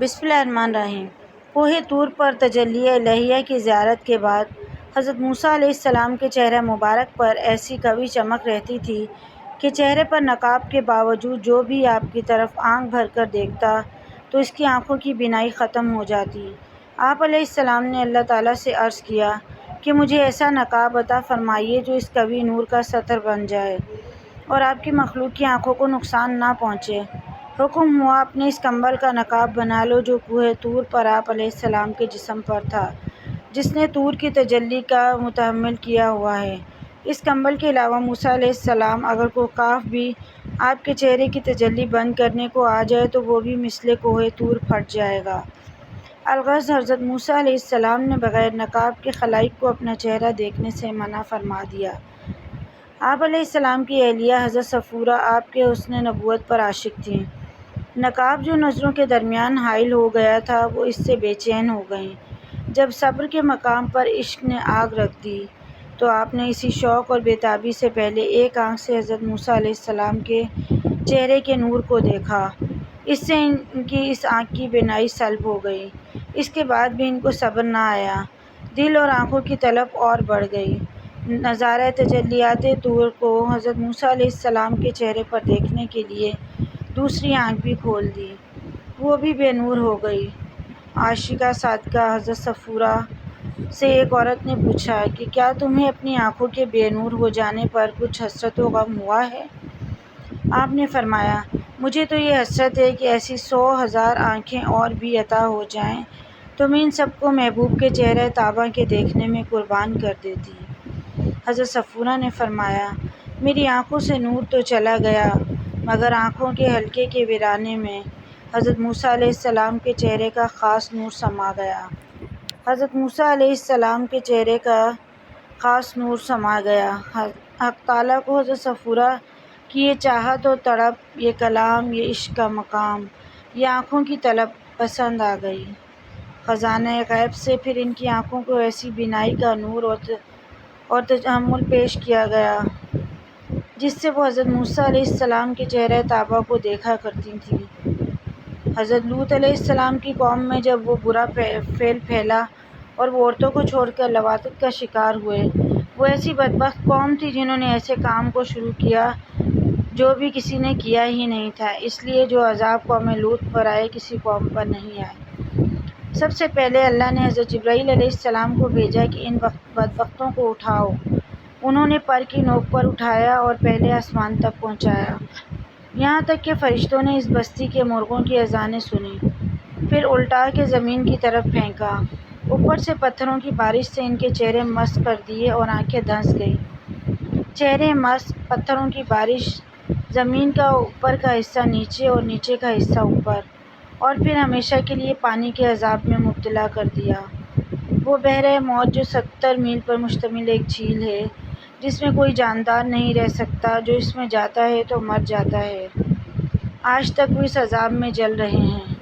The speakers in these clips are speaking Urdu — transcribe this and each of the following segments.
بسم اللہ الرحمن الرحیم۔ کوہ طور پر تجلی الہیہ کی زیارت کے بعد حضرت موسیٰ علیہ السلام کے چہرہ مبارک پر ایسی قوی چمک رہتی تھی کہ چہرے پر نقاب کے باوجود جو بھی آپ کی طرف آنکھ بھر کر دیکھتا تو اس کی آنکھوں کی بینائی ختم ہو جاتی۔ آپ علیہ السلام نے اللہ تعالیٰ سے عرض کیا کہ مجھے ایسا نقاب عطا فرمائیے جو اس قوی نور کا ستر بن جائے اور آپ کی مخلوق کی آنکھوں کو نقصان نہ پہنچے۔ حکم ہوا اپنے اس کمبل کا نقاب بنا لو جو کوہ طور پر آپ علیہ السلام کے جسم پر تھا، جس نے طور کی تجلی کا متحمل کیا ہوا ہے۔ اس کمبل کے علاوہ موسیٰ علیہ السلام اگر کوہ کاف بھی آپ کے چہرے کی تجلی بند کرنے کو آ جائے تو وہ بھی مثل کوہ طور پھٹ جائے گا۔ الغرض حضرت موسیٰ علیہ السلام نے بغیر نقاب کے خلائق کو اپنا چہرہ دیکھنے سے منع فرما دیا۔ آپ علیہ السلام کی اہلیہ حضرت صفورہ آپ کے حسن نبوت پر عاشق تھیں۔ نقاب جو نظروں کے درمیان حائل ہو گیا تھا وہ اس سے بے چین ہو گئیں۔ جب صبر کے مقام پر عشق نے آگ رکھ دی تو آپ نے اسی شوق اور بیتابی سے پہلے ایک آنکھ سے حضرت موسیٰ علیہ السلام کے چہرے کے نور کو دیکھا۔ اس سے ان کی اس آنکھ کی بینائی سلب ہو گئی۔ اس کے بعد بھی ان کو صبر نہ آیا، دل اور آنکھوں کی طلب اور بڑھ گئی۔ نظارہ تجلیات طور کو حضرت موسیٰ علیہ السلام کے چہرے پر دیکھنے کے لیے دوسری آنکھ بھی کھول دی، وہ بھی بے نور ہو گئی۔ عاشقہ صادقہ حضرت صفورہ سے ایک عورت نے پوچھا کہ کیا تمہیں اپنی آنکھوں کے بے نور ہو جانے پر کچھ حسرت و غم ہوا ہے؟ آپ نے فرمایا، مجھے تو یہ حسرت ہے کہ ایسی 100,000 آنکھیں اور بھی عطا ہو جائیں تو میں ان سب کو محبوب کے چہرہ طابع کے دیکھنے میں قربان کر دیتی۔ حضرت صفورہ نے فرمایا، میری آنکھوں سے نور تو چلا گیا مگر آنکھوں کے حلقے کے ویرانے میں حضرت موسیٰ علیہ السلام کے چہرے کا خاص نور سما گیا۔ حضرت موسیٰ علیہ السلام کے چہرے کا خاص نور سما گیا۔ حق تعالیٰ کو حضرت صفورہ کی یہ چاہت اور تڑپ، یہ کلام، یہ عشق کا مقام، یہ آنکھوں کی طلب پسند آ گئی۔ خزانہ غیب سے پھر ان کی آنکھوں کو ایسی بینائی کا نور اور تجمل پیش کیا گیا جس سے وہ حضرت موسیٰ علیہ السلام کے چہرہ طابع کو دیکھا کرتی تھیں۔ حضرت لوط علیہ السلام کی قوم میں جب وہ برا فعل پھیلا اور وہ عورتوں کو چھوڑ کر لواطت کا شکار ہوئے، وہ ایسی بدبخت قوم تھی جنہوں نے ایسے کام کو شروع کیا جو بھی کسی نے کیا ہی نہیں تھا، اس لیے جو عذاب قوم لوط پر آئے کسی قوم پر نہیں آئے۔ سب سے پہلے اللہ نے حضرت جبرائیل علیہ السلام کو بھیجا کہ ان بدبختوں کو اٹھاؤ۔ انہوں نے پر کی نوک پر اٹھایا اور پہلے آسمان تک پہنچایا، یہاں تک کہ فرشتوں نے اس بستی کے مرغوں کی اذانیں سنیں، پھر الٹا کے زمین کی طرف پھینکا۔ اوپر سے پتھروں کی بارش سے ان کے چہرے مسک کر دیے اور آنکھیں دھنس گئیں۔ چہرے مسک، پتھروں کی بارش، زمین کا اوپر کا حصہ نیچے اور نیچے کا حصہ اوپر، اور پھر ہمیشہ کے لیے پانی کے عذاب میں مبتلا کر دیا۔ وہ بحر موت جو 70 میل پر مشتمل ایک جھیل ہے جس میں کوئی جاندار نہیں رہ سکتا، جو اس میں جاتا ہے تو مر جاتا ہے، آج تک وہ اس عذاب میں جل رہے ہیں۔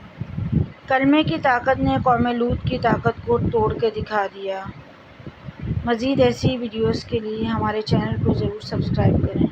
کلمے کی طاقت نے قوم لوط کی طاقت کو توڑ کے دکھا دیا۔ مزید ایسی ویڈیوز کے لیے ہمارے چینل کو ضرور سبسکرائب کریں۔